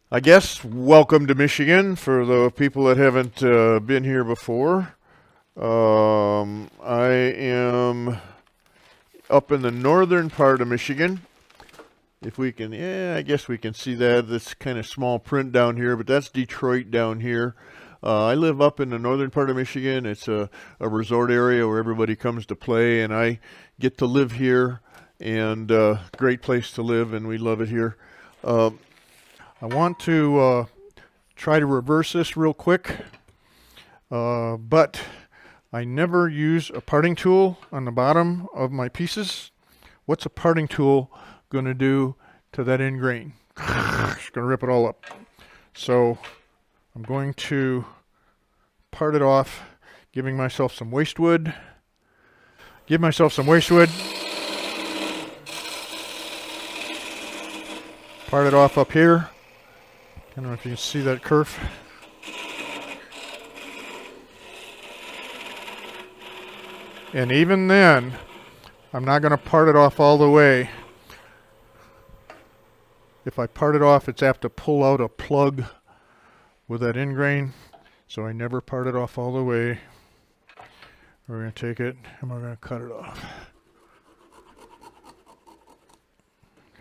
I guess welcome to Michigan for the people that haven't been here before. I am up in the northern part of Michigan. If we can, I guess we can see that. That's kind of small print down here, but that's Detroit down here. I live up in the northern part of Michigan. It's a resort area where everybody comes to play, and I get to live here, and great place to live, and we love it here. Uh, I want to try to reverse this real quick, but I never use a parting tool on the bottom of my pieces. What's a parting tool going to do to that end grain? It's going to rip it all up. So I'm going to part it off, giving myself some waste wood. Give myself some waste wood. Part it off up here. I don't know if you can see that kerf. And even then, I'm not going to part it off all the way. If I part it off, it's have to pull out a plug with that end grain. So I never part it off all the way. We're going to take it and we're going to cut it off.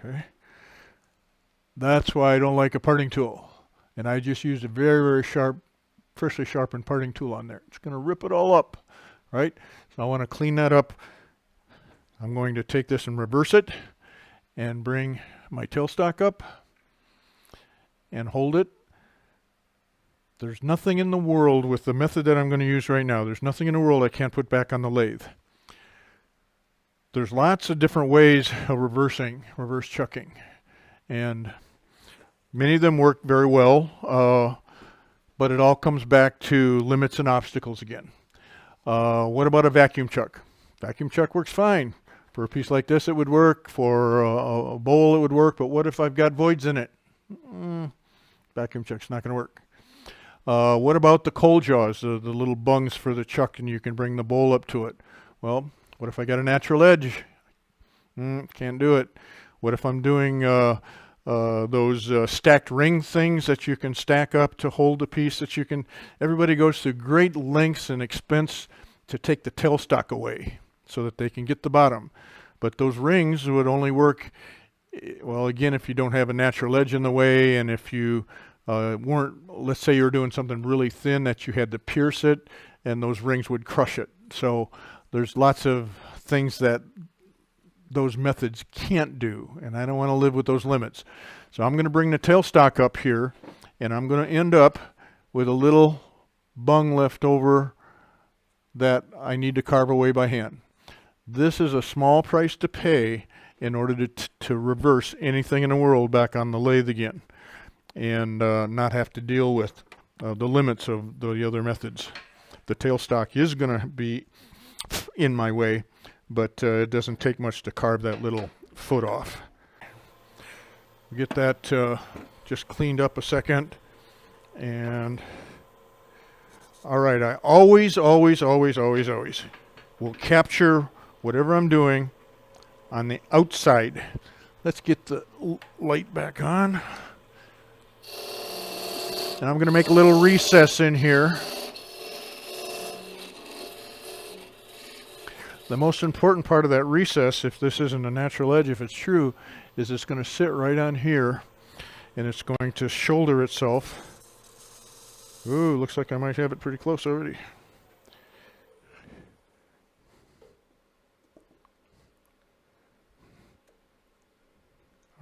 Okay. That's why I don't like a parting tool. And I just used a very, very sharp, freshly sharpened parting tool on there. It's going to rip it all up, right? So I want to clean that up. I'm going to take this and reverse it and bring my tailstock up and hold it. There's nothing in the world with the method that I'm going to use right now. There's nothing in the world I can't put back on the lathe. There's lots of different ways of reverse chucking. And many of them work very well, but it all comes back to limits and obstacles again. What about a vacuum chuck? Vacuum chuck works fine. For a piece like this, it would work. For a bowl, it would work. But what if I've got voids in it? Vacuum chuck's not going to work. What about the coal jaws, the little bungs for the chuck, and you can bring the bowl up to it? Well, what if I got a natural edge? Can't do it. What if I'm doing those stacked ring things that you can stack up to hold a piece that you can... Everybody goes through great lengths and expense to take the tailstock away so that they can get the bottom. But those rings would only work, well, again, if you don't have a natural edge in the way, and if you let's say you're doing something really thin that you had to pierce it, and those rings would crush it. So there's lots of things that those methods can't do, and I don't want to live with those limits. So I'm going to bring the tailstock up here, and I'm going to end up with a little bung left over that I need to carve away by hand. This is a small price to pay in order to reverse anything in the world back on the lathe again, and not have to deal with the limits of the other methods. The tailstock is going to be in my way, but it doesn't take much to carve that little foot off. Get that just cleaned up a second. And all right, I always will capture whatever I'm doing on the outside. Let's get the light back on. And I'm going to make a little recess in here. The most important part of that recess, if this isn't a natural edge, if it's true, is it's going to sit right on here, and it's going to shoulder itself. Ooh, looks like I might have it pretty close already.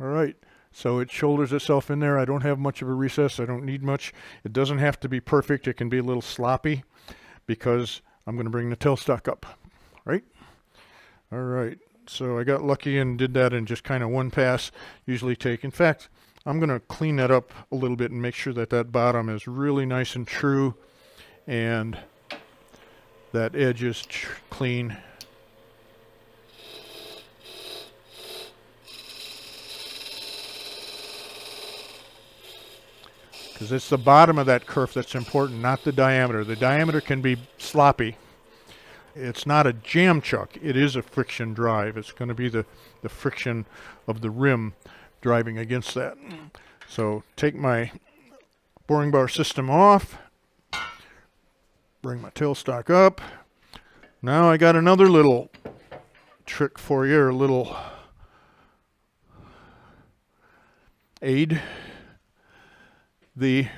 All right, so it shoulders itself in there. I don't have much of a recess. I don't need much. It doesn't have to be perfect. It can be a little sloppy because I'm going to bring the tailstock up, right? All right, so I got lucky and did that in just kind of one pass. Usually take, in fact, I'm going to clean that up a little bit and make sure that that bottom is really nice and true and that edge is clean. Because it's the bottom of that kerf that's important, not the diameter. The diameter can be sloppy. It's not a jam chuck. It is a friction drive. It's going to be the friction of the rim driving against that. So take my boring bar system off, bring my tailstock up. Now I got another little trick for you, or a little aid. The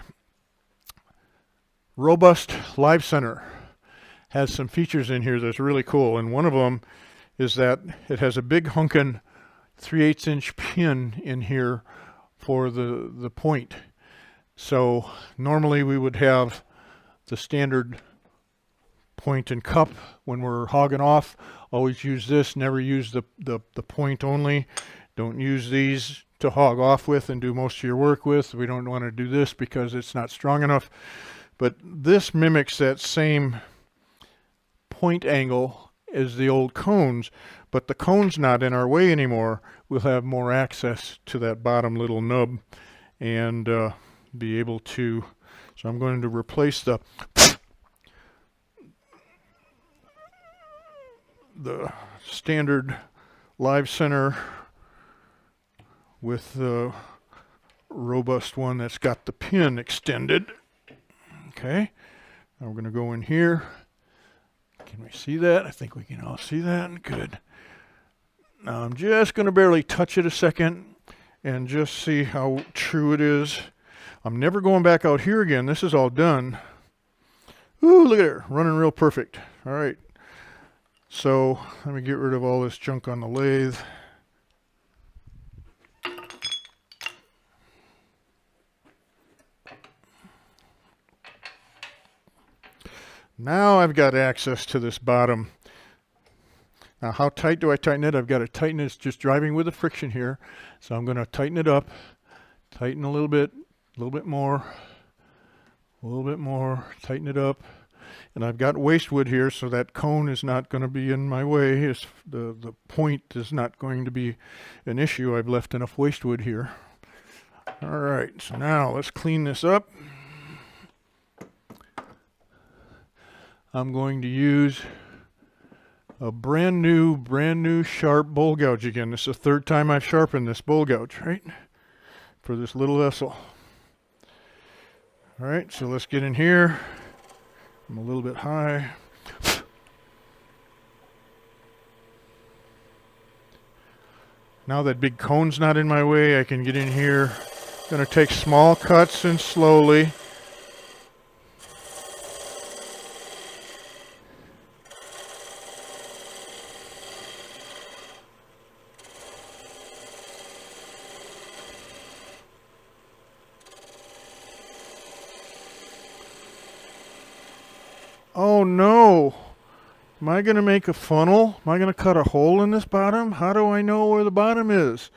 robust live center has some features in here that's really cool, and one of them is that it has a big hunkin' 3/8 inch pin in here for the point. So normally we would have the standard point and cup when we're hogging off. Always use this, never use the point only. Don't use these to hog off with and do most of your work with. We don't want to do this because it's not strong enough. But this mimics that same point angle as the old cones, but the cone's not in our way anymore. We'll have more access to that bottom little nub and be able to, so I'm going to replace the standard live center with the robust one that's got the pin extended. Okay, now we're going to go in here. Can we see that? I think we can all see that. Good. Now I'm just going to barely touch it a second and just see how true it is. I'm never going back out here again. This is all done. Ooh, look at it, running real perfect. All right. So let me get rid of all this junk on the lathe. Now I've got access to this bottom. Now how tight do I tighten it? I've got to tighten it. It's just driving with the friction here. So I'm going to tighten it up. Tighten a little bit more, a little bit more, tighten it up. And I've got waste wood here, so that cone is not going to be in my way. It's the point is not going to be an issue. I've left enough waste wood here. All right, so now let's clean this up. I'm going to use a brand new sharp bowl gouge again. This is the third time I've sharpened this bowl gouge, right? For this little vessel. All right, so let's get in here. I'm a little bit high. Now that big cone's not in my way, I can get in here. Gonna take small cuts and slowly. Oh no! Am I going to make a funnel? Am I going to cut a hole in this bottom? How do I know where the bottom is?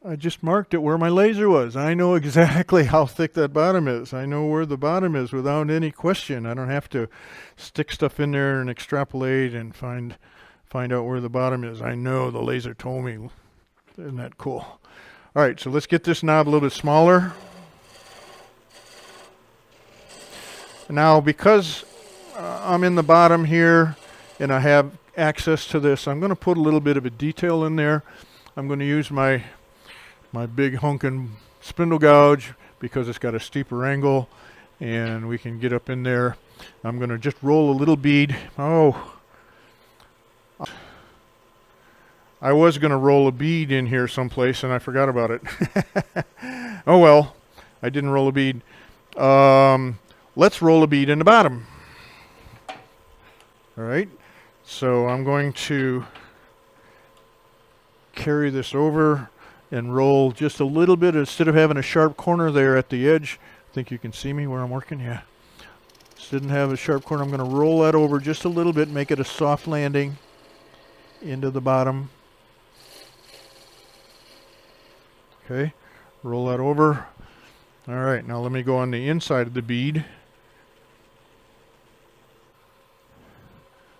I just marked it where my laser was. I know exactly how thick that bottom is. I know where the bottom is without any question. I don't have to stick stuff in there and extrapolate and find out where the bottom is. I know the laser told me. Isn't that cool? All right, so let's get this knob a little bit smaller. Now, because I'm in the bottom here and I have access to this, I'm going to put a little bit of a detail in there. I'm going to use my big honkin' spindle gouge because it's got a steeper angle and we can get up in there. I'm going to just roll a little bead. Oh, I was going to roll a bead in here someplace and I forgot about it. Oh well, I didn't roll a bead. Let's roll a bead in the bottom. All right, so I'm going to carry this over and roll just a little bit. Instead of having a sharp corner there at the edge, I think you can see me where I'm working, yeah. Didn't have a sharp corner. I'm going to roll that over just a little bit, make it a soft landing into the bottom. Okay, roll that over. All right, now let me go on the inside of the bead.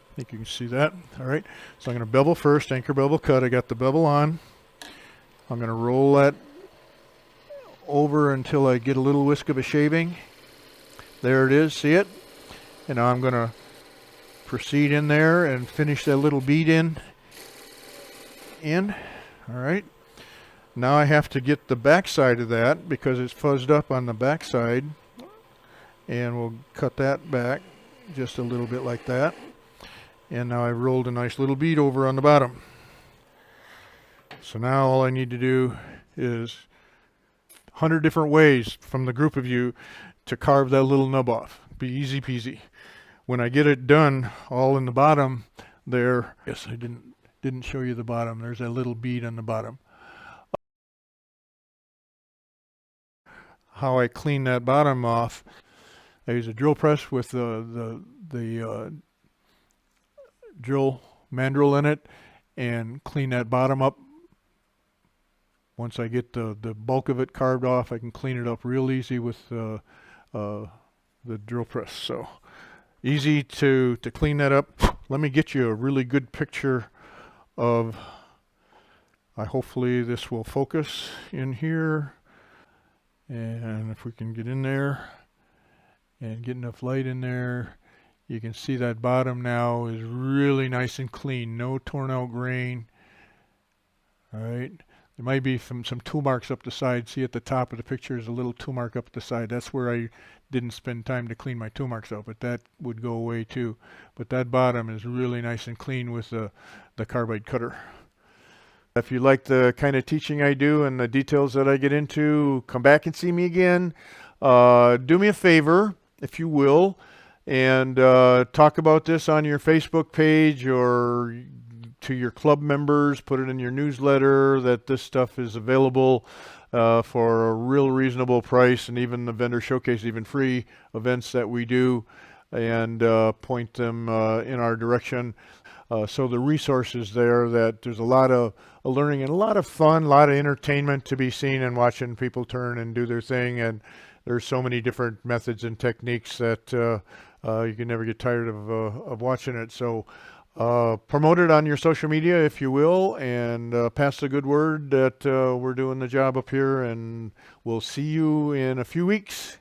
I think you can see that. All right, so I'm going to bevel first, anchor bevel cut. I got the bevel on. I'm going to roll that over until I get a little whisk of a shaving. There it is, see it? And now I'm going to proceed in there and finish that little bead in. All right. Now I have to get the back side of that because it's fuzzed up on the back side, and we'll cut that back just a little bit like that. And now I've rolled a nice little bead over on the bottom. So now all I need to do is 100 different ways from the group of you to carve that little nub off. Be easy peasy. When I get it done, all in the bottom there, yes, I didn't show you the bottom. There's a little bead on the bottom. How I clean that bottom off, I use a drill press with the drill mandrel in it and clean that bottom up. Once I get the bulk of it carved off, I can clean it up real easy with the drill press. So easy to clean that up. Let me get you a really good picture of, hopefully this will focus in here. And if we can get in there and get enough light in there, you can see that bottom now is really nice and clean, no torn out grain. All right, there might be some tool marks up the side. See at the top of the picture is a little tool mark up the side. That's where I didn't spend time to clean my tool marks out, but that would go away too. But that bottom is really nice and clean with the carbide cutter. If you like the kind of teaching I do and the details that I get into, come back and see me again. Do me a favor, if you will, and talk about this on your Facebook page or to your club members. Put it in your newsletter that this stuff is available for a real reasonable price, and even the vendor showcase, even free events that we do, and point them in our direction. So the resources there, that there's a lot of learning and a lot of fun, a lot of entertainment to be seen, and watching people turn and do their thing. And there's so many different methods and techniques that you can never get tired of watching it. So promote it on your social media, if you will, and pass the good word that we're doing the job up here. And we'll see you in a few weeks.